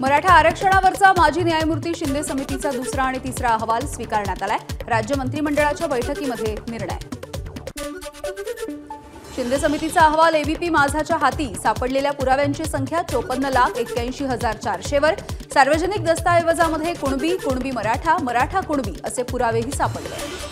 मराठा आरक्षणावरचा माजी न्यायमूर्ती शिंदे समितीचा दुसरा आणि तिसरा अहवाल स्वीकारण्यात आलाय। राज्य मंत्रिमंडळाच्या बैठकीमध्ये निर्णय। शिंदे समितीचा अहवाल एबीपी माझाच्या हाती। सापडलेल्या पुराव्यांची संख्या 54,81,400 वर। सार्वजनिक दस्तऐवजामध्ये कुणबी, कुणबी मराठा, मराठा कुणबी असे पुरावेही सापडले।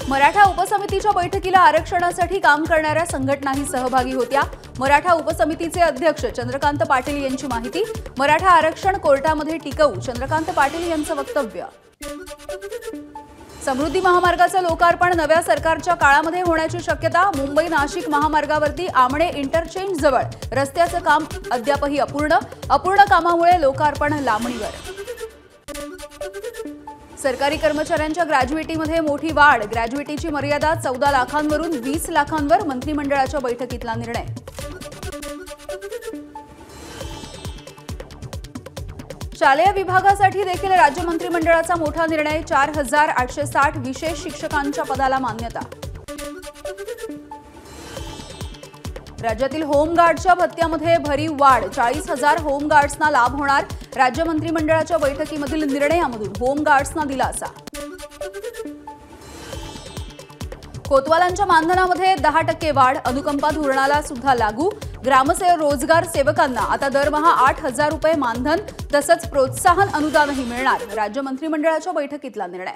मराठा उपसमितीच्या बैठकीला आरक्षणासाठी काम करणाऱ्या संघटनाही सहभागी होत्या। मराठा उपसमितीचे अध्यक्ष चंद्रकांत पाटील यांची माहिती। मराठा आरक्षण कोर्टामध्ये टिकवू, चंद्रकांत पाटील यांचं वक्तव्य। समृद्धी महामार्गाचं लोकार्पण नव्या सरकारच्या काळामध्ये होण्याची शक्यता। मुंबई नाशिक महामार्गावरती आमणे इंटरचेंज जवळ रस्त्याचं काम अद्यापही अपूर्ण कामामुळे लोकार्पण लांबणीवर। सरकारी कर्मचाऱ्यांच्या ग्रॅज्युएटीमध्ये मोठी वाढ। ग्रॅज्युएटीची मर्यादा 14 लाखांवरून 20 लाखांवर। मंत्रिमंडळाच्या बैठकीतला निर्णय। शालेय विभागासाठी देखील राज्य मंत्रिमंडळाचा मोठा निर्णय। 4,860 विशेष शिक्षकांच्या पदाला मान्यता। राज्यातील होमगार्डच्या भत्त्यामध्ये भरीव वाढ। 40,000 होमगार्ड्सना लाभ होणार। राज्य मंत्रिमंडळाच्या बैठकीमधील निर्णयामधून होमगार्ड्सना दिलासा। कोतवालांच्या मानधनामध्ये 10% वाढ। अनुकंपा धोरणाला सुद्धा लागू। रोजगार सेवकांना आता दरमहा 8,000 रुपये मानधन तसंच प्रोत्साहन अनुदानही मिळणार। राज्य मंत्रिमंडळाच्या बैठकीतला निर्णय।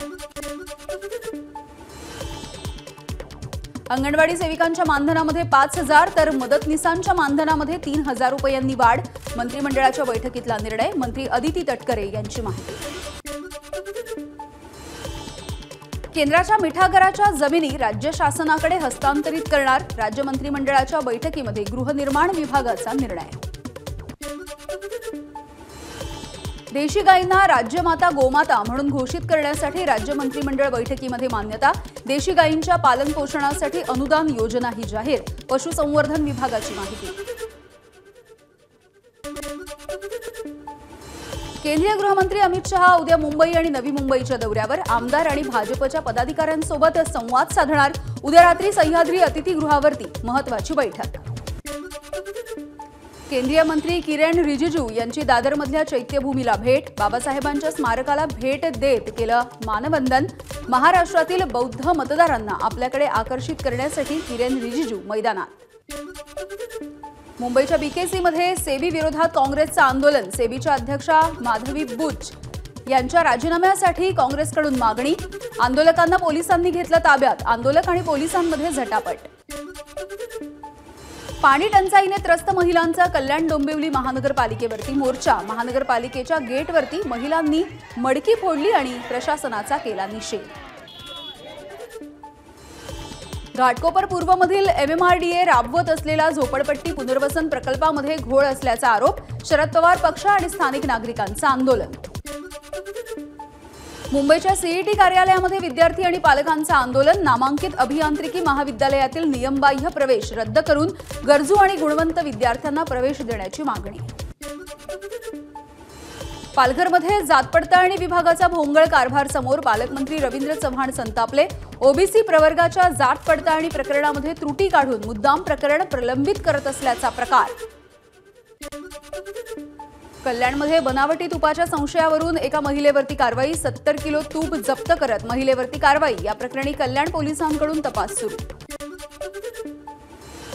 अंगणवाडी सेविकांच्या मानधनामध्ये 5,000 तर मदतनीसांच्या मानधनामध्ये 3,000 रुपयांनी वाढ। मंत्रिमंडळाच्या बैठकीतला निर्णय। मंत्री अदिती तटकरे यांची माहिती। केंद्राच्या मिठागराच्या जमिनी राज्य शासनाकडे हस्तांतरित करणार। राज्य मंत्रिमंडळाच्या बैठकीमध्ये गृहनिर्माण विभागाचा निर्णय। देशी गायींना राज्यमाता गोमाता म्हणून घोषित करण्यासाठी राज्य मंत्रिमंडळ बैठकीमध्ये मान्यता। देशी गायींच्या पालन पोषणासाठी अनुदान योजनाही जाहीर। पशुसंवर्धन विभागाची माहिती। केंद्रीय गृहमंत्री अमित शहा उद्या मुंबई आणि नवी मुंबईच्या दौऱ्यावर। आमदार आणि भाजपच्या पदाधिकाऱ्यांसोबत संवाद साधणार। उद्या रात्री सह्याद्री अतिथीगृहावरती महत्त्वाची बैठक। केंद्रीय मंत्री किरण रिजिजू यांची दादरमधल्या चैत्यभूमीला भेट। बाबासाहेबांच्या स्मारकाला भेट देत केलं मानवंदन। महाराष्ट्रातील बौद्ध मतदारांना आपल्याकडे आकर्षित करण्यासाठी किरण रिजिजू मैदानात। मुंबईच्या बीकेसीमध्ये सेबी विरोधात काँग्रेसचं आंदोलन। सेबीच्या अध्यक्षा माधवी बुच यांच्या राजीनाम्यासाठी काँग्रेसकडून मागणी। आंदोलकांना पोलिसांनी घेतलं ताब्यात। आंदोलक आणि पोलिसांमध्ये झटापट। पाणी टंचाईने त्रस्त महिलांचा कल्याण डोंबिवली महानगरपालिकेवरती मोर्चा। महानगरपालिकेच्या गेटवरती महिलांनी मडकी फोडली आणि प्रशासनाचा केला निषेध। घाटकोपर पूर्वमधील एमएमआरडीए राबवत असलेला झोपडपट्टी पुनर्वसन प्रकल्पामध्ये घोळ असल्याचा आरोप। शरद पवार पक्ष आणि स्थानिक नागरिकांचं आंदोलन। मुंबईच्या सीईटी कार्यालयामध्ये विद्यार्थी आणि पालकांचं आंदोलन। नामांकित अभियांत्रिकी महाविद्यालयातील नियमबाह्य प्रवेश रद्द करून गरजू आणि गुणवंत विद्यार्थ्यांना प्रवेश देण्याची मागणी। पालघरमध्ये जात पडताळणी विभागाचा भोंगळ कारभार समोर। पालकमंत्री रवींद्र चव्हाण संतापले। ओबीसी प्रवर्गाच्या जात पडताळणी प्रकरणामध्ये त्रुटी काढून मुद्दाम प्रकरण प्रलंबित करत असल्याचा प्रकार। कल्याणमध्ये बनावटी तुपाच्या संशयावरून एका महिलेवरती कारवाई। 70 किलो तूप जप्त करत महिलेवरती कारवाई। या प्रकरणी कल्याण पोलिसांकडून तपास सुरू।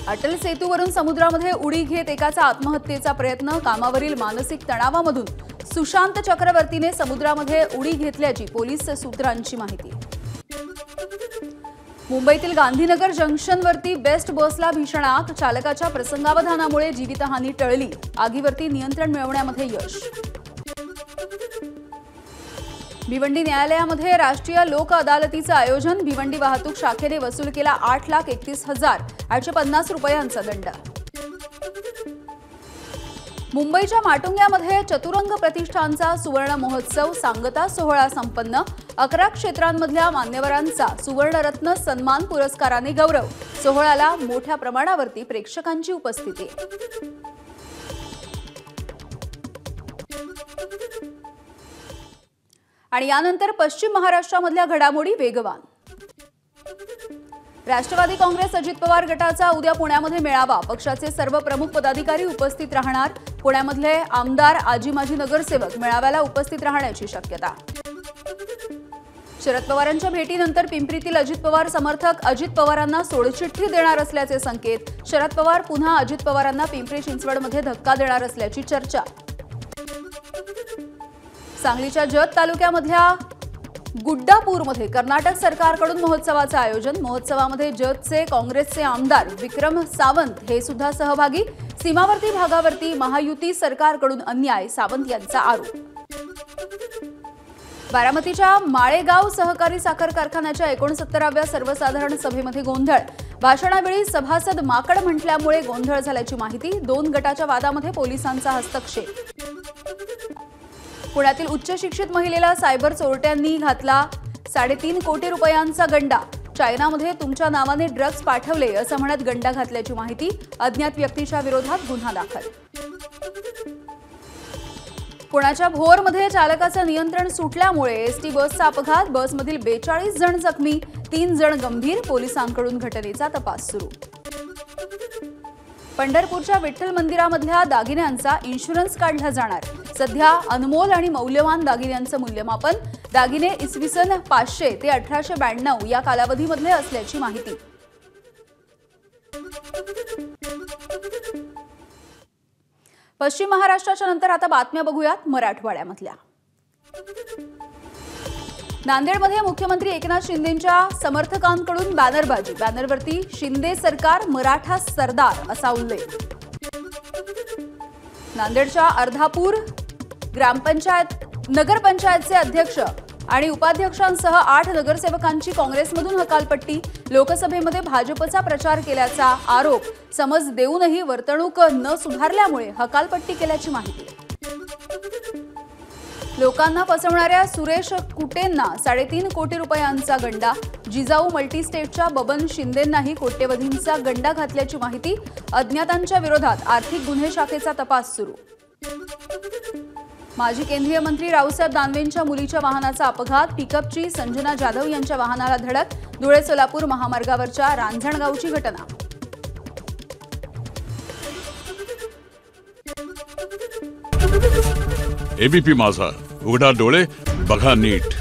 अटल सेतूवरून समुद्रामध्ये उडी घेत एकाचा आत्महत्येचा प्रयत्न। कामावरील मानसिक तणावामधून सुशांत चक्रवर्तीने समुद्रामध्ये उडी घेतल्याची पोलीस सूत्रांची माहिती। मुंबईतील गांधीनगर जंक्शनवरती बेस्ट बसला भीषण आग। चालकाच्या प्रसंगावधानामुळे जीवितहानी टळली। आगीवरती नियंत्रण मिळवण्यामध्ये यश। भिवंडी न्यायालयामध्ये राष्ट्रीय लोक अदालतीचं आयोजन। भिवंडी वाहतूक शाखेने वसूल केला 8,31,850 रुपयांचा दंड। मुंबईच्या माटुंग्यामध्ये चतुरंग प्रतिष्ठानचा सुवर्ण महोत्सव। सांगता सोहळा संपन्न। 11 क्षेत्रांमधल्या मान्यवरांचा सुवर्णरत्न सन्मान पुरस्काराने गौरव। सोहळ्याला मोठ्या प्रमाणावरती प्रेक्षकांची उपस्थिती। आणि यानंतर पश्चिम महाराष्ट्रामधल्या घडामोडी वेगवान। राष्ट्रवादी काँग्रेस अजित पवार गटाचा उद्या पुण्यामध्ये मेळावा। पक्षाचे सर्व प्रमुख पदाधिकारी उपस्थित राहणार। पुण्यामधले आमदार आजी माजी नगरसेवक मेळाव्याला उपस्थित राहण्याची शक्यता। शरद पवारांच्या भेटीनंतर पिंपरीतील अजित पवार समर्थक अजित पवारांना सोडचिठ्ठी देणार असल्याचे संकेत। शरद पवार पुन्हा अजित पवारांना पिंपरी चिंचवडमध्ये धक्का देणार असल्याची चर्चा। सांगलीच्या जत तालुक्यामधल्या गुड्डापूरमध्ये कर्नाटक सरकारकडून महोत्सवाचं आयोजन। महोत्सवामध्ये जतचे काँग्रेसचे आमदार विक्रम सावंत हे सुद्धा सहभागी। सीमावर्ती भागावरती महायुती सरकारकडून अन्याय, सावंत यांचा आरोप। बारामतीच्या माळेगाव सहकारी साखर कारखान्याच्या 69व्या सर्वसाधारण सभेमध्ये गोंधळ। भाषणावेळी सभासद माकड म्हटल्यामुळे गोंधळ झाल्याची माहिती। 2 गटाच्या वादामध्ये पोलिसांचा हस्तक्षेप। पुण्यातील उच्च शिक्षित महिलेला सायबर चोरट्यांनी घातला 3.5 कोटी रुपयांचा गंडा। चायनामध्ये तुमच्या नावाने ड्रग्ज पाठवले असं म्हणत गंडा घातल्याची माहिती। अज्ञात व्यक्तीच्या विरोधात गुन्हा दाखल। पुण्याच्या भोरमध्ये चालकाचं नियंत्रण सुटल्यामुळे एसटी बसचा अपघात। बसमधील 42 जण जखमी, 3 जण गंभीर। पोलिसांकडून घटनेचा तपास सुरू। पंढरपूरच्या विठ्ठल मंदिरामधल्या दागिन्यांचा इन्शुरन्स काढला जाणार। सध्या अनमोल आणि मौल्यवान दागिन्यांचं मूल्यमापन। दागिने इसवी सन 500 ते 1892 या कालावधीमधले असल्याची माहिती। पश्चिम महाराष्ट्राच्या नंतर आता बातम्या बघूयात मराठवाड्यामधल्या। नांदेडमध्ये मुख्यमंत्री एकनाथ शिंदेंच्या समर्थकांकडून बॅनरबाजी। बॅनरवरती शिंदे सरकार मराठा सरदार असा उल्लेख। नांदेडच्या अर्धापूर नगरपंचायतचे अध्यक्ष आणि उपाध्यक्षांसह 8 नगरसेवकांची काँग्रेसमधून हकालपट्टी। लोकसभेमध्ये भाजपचा प्रचार केल्याचा आरोप। समज देऊनही वर्तणूक न सुधारल्यामुळे हकालपट्टी केल्याची माहिती। लोकांना फसवणाऱ्या सुरेश कुटेंना 3.5 कोटी रुपयांचा गंडा। जिजाऊ मल्टीस्टेटच्या बबन शिंदेंनाही कोट्यवधींचा गंडा घातल्याची माहिती। अज्ञातांच्या विरोधात आर्थिक गुन्हे शाखेचा तपास सुरू। माजी केंद्रीय मंत्री रावसाहेब दानवेंच्या मुलीच्या वाहनाचा अपघात। पिकअपची संजना जाधव यांच्या वाहनाला धडक। धुळे सोलापूर महामार्गावरच्या रांजणगावची घटना। एबीपी माझा, उघडा डोळे बघा नीट।